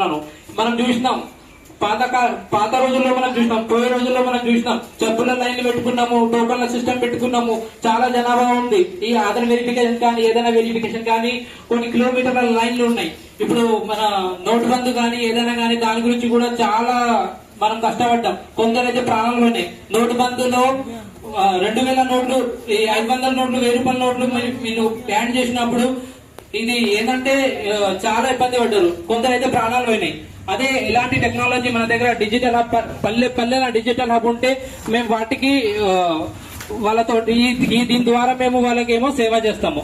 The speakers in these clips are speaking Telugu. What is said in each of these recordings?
మనం చూసినాం పాత రోజుల్లో మనం చూసినాం, పోయే రోజుల్లో మనం చూసినాం, చెప్పుల లైన్లు పెట్టుకున్నాము, టోకన్ల సిస్టమ్ పెట్టుకున్నాము, చాలా జనాభా ఉంది. ఈ ఆధార్ వెరిఫికేషన్ కానీ ఏదైనా వెరిఫికేషన్ కానీ కొన్ని కిలోమీటర్ల లైన్లు ఉన్నాయి. ఇప్పుడు మన నోటు బంద్ కానీ ఏదైనా కానీ దాని గురించి కూడా చాలా మనం కష్టపడ్డాం. కొందరైతే ప్రాణాలు ఉన్నాయి. నోటు బంద్లో 2000 నోట్లు, 500 నోట్లు, 1000 రూపాయల నోట్లు మీరు బ్యాన్ చేసినప్పుడు ఇది ఏంటంటే చాలా ఇబ్బంది పడ్డారు. కొందరైతే ప్రాణాలు పోయినాయి. అదే ఇలాంటి టెక్నాలజీ మన దగ్గర డిజిటల్ హబ్, పల్లెల డిజిటల్ హబ్ ఉంటే మేము వాటికి వాళ్ళతో దీని ద్వారా మేము వాళ్ళకేమో సేవ చేస్తాము.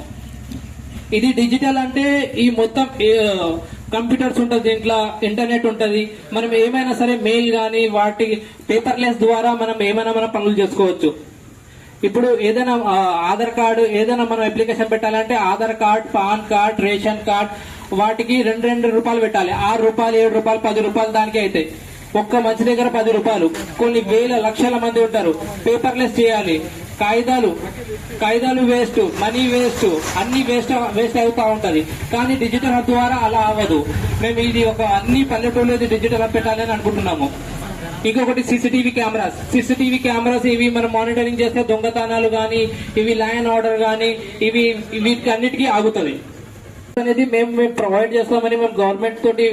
ఇది డిజిటల్ అంటే ఈ మొత్తం కంప్యూటర్స్ ఉంటుంది, దీంట్లో ఇంటర్నెట్ ఉంటుంది. మనం ఏమైనా సరే మెయిల్ కానీ వాటి పేపర్లెస్ ద్వారా మనం ఏమైనా పనులు చేసుకోవచ్చు. ఇప్పుడు ఏదైనా ఆధార్ కార్డు ఏదైనా మనం అప్లికేషన్ పెట్టాలంటే Aadhaar card, pan card, ration card వాటికి 2 రూపాయలు పెట్టాలి. 6 రూపాయలు, 7 రూపాయలు, 10 రూపాయలు దానికి అయితే ఒక్క మనిషి దగ్గర 10 రూపాయలు. కొన్ని వేల లక్షల మంది ఉంటారు. పేపర్లెస్ చేయాలి. కాగితాలు వేస్ట్, మనీ వేస్ట్, అన్ని వేస్ట్ అవుతా ఉంటది. కానీ డిజిటల్ హబ్ ద్వారా అలా అవ్వదు. మేము ఇది అన్ని పల్లెటూళ్ళు డిజిటల్ హబ్ పెట్టాలని అనుకుంటున్నాము. ఇంకొకటి సీసీటీవీ కెమెరాస్ ఇవి మనం మానిటరింగ్ చేస్తే దొంగతనాలు కానీ ఇవి లైన్ ఆర్డర్ కానీ వీటి అన్నిటికీ ఆగుతుంది అనేది మేము ప్రొవైడ్ చేస్తామని మేము గవర్నమెంట్ తోటి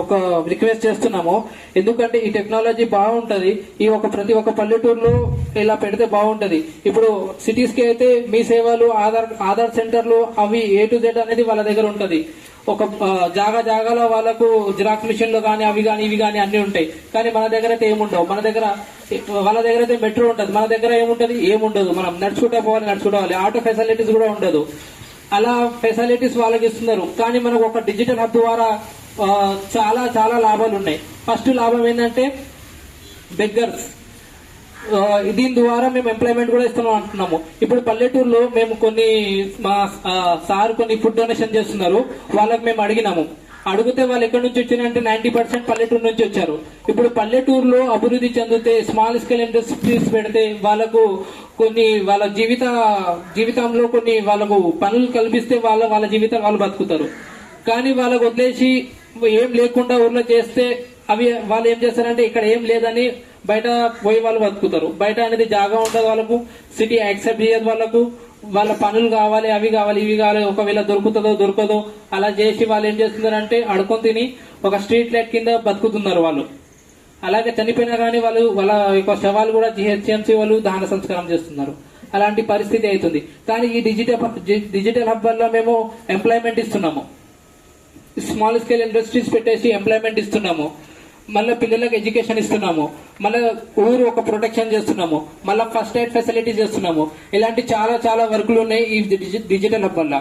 ఒక రిక్వెస్ట్ చేస్తున్నాము. ఎందుకంటే ఈ టెక్నాలజీ బాగుంటది. ప్రతి ఒక్క పల్లెటూరులో ఇలా పెడితే బాగుంటది. ఇప్పుడు సిటీస్ కి అయితే మీ సేవలు, ఆధార్ సెంటర్లు అవి A to Z అనేది వాళ్ళ దగ్గర ఉంటది. ఒక జాగాలో వాళ్ళకు జిరాక్స్ మిషన్లు కానీ అవి కానీ ఇవి కానీ అన్ని ఉంటాయి. కానీ మన దగ్గర అయితే ఏముండవు. వాళ్ళ దగ్గర అయితే మెట్రో ఉంటుంది, మన దగ్గర ఏముండదు. మనం నడుచుకుంటా పోవాలి. ఆటో ఫెసిలిటీస్ కూడా ఉండదు. అలా ఫెసిలిటీస్ వాళ్ళకి ఇస్తున్నారు. కానీ మనకు ఒక డిజిటల్ హబ్ ద్వారా చాలా చాలా లాభాలు ఉన్నాయి. ఫస్ట్ లాభం ఏంటంటే బెగ్గర్స్, దీని ద్వారా మేము ఎంప్లాయ్మెంట్ కూడా ఇస్తున్నాం అంటున్నాము. ఇప్పుడు పల్లెటూరులో మేము మా సార్ కొన్ని ఫుడ్ డొనేషన్ చేస్తున్నారు. వాళ్ళకి మేము అడిగితే వాళ్ళు ఎక్కడి నుంచి వచ్చారంటే 90% పల్లెటూరు నుంచి వచ్చారు. ఇప్పుడు పల్లెటూరులో అభివృద్ధి చెందితే స్మాల్ స్కేల్ ఇండస్ట్రీస్ పెడితే వాళ్ళకు వాళ్ళ జీవితంలో వాళ్ళకు పనులు కల్పిస్తే వాళ్ళ జీవితాలు వాళ్ళు బతుకుతారు. కానీ వాళ్ళకు వదిలేసి ఏం లేకుండా ఊర్లో చేస్తే వాళ్ళు ఏం చేస్తారంటే ఇక్కడ ఏం లేదని బయట పోయి వాళ్ళు బతుకుతారు. బయట అనేది జాగా ఉండదు వాళ్ళకు, సిటీ యాక్సెప్ట్ చేయదు వాళ్ళకు. వాళ్ళ పనులు కావాలి, అవి కావాలి, ఇవి కావాలి. ఒకవేళ దొరకదో అలా చేసి వాళ్ళు ఏం చేస్తున్నారంటే అడుకొని తిని ఒక స్ట్రీట్ లైట్ కింద బతుకుతున్నారు వాళ్ళు. అలాగే చనిపోయినా కానీ వాళ్ళ యొక్క శవాలు కూడా GHMC వాళ్ళు దహన సంస్కారం చేస్తున్నారు. అలాంటి పరిస్థితి అవుతుంది. కానీ ఈ డిజిటల్ హబ్ వల్ల మేము ఎంప్లాయ్మెంట్ ఇస్తున్నాము. స్మాల్ స్కేల్ ఇండస్ట్రీస్ పెట్టేసి ఎంప్లాయ్మెంట్ ఇస్తున్నాము. మళ్ళీ పిల్లలకు ఎడ్యుకేషన్ ఇస్తున్నాము. మళ్ళీ ఊరు ఒక ప్రొటెక్షన్ చేస్తున్నాము. మళ్ళీ ఫస్ట్ ఎయిడ్ ఫెసిలిటీస్ చేస్తున్నాము. ఇలాంటి చాలా చాలా వర్కులు ఉన్నాయి ఈ డిజిటల్ హబ్ వల్ల.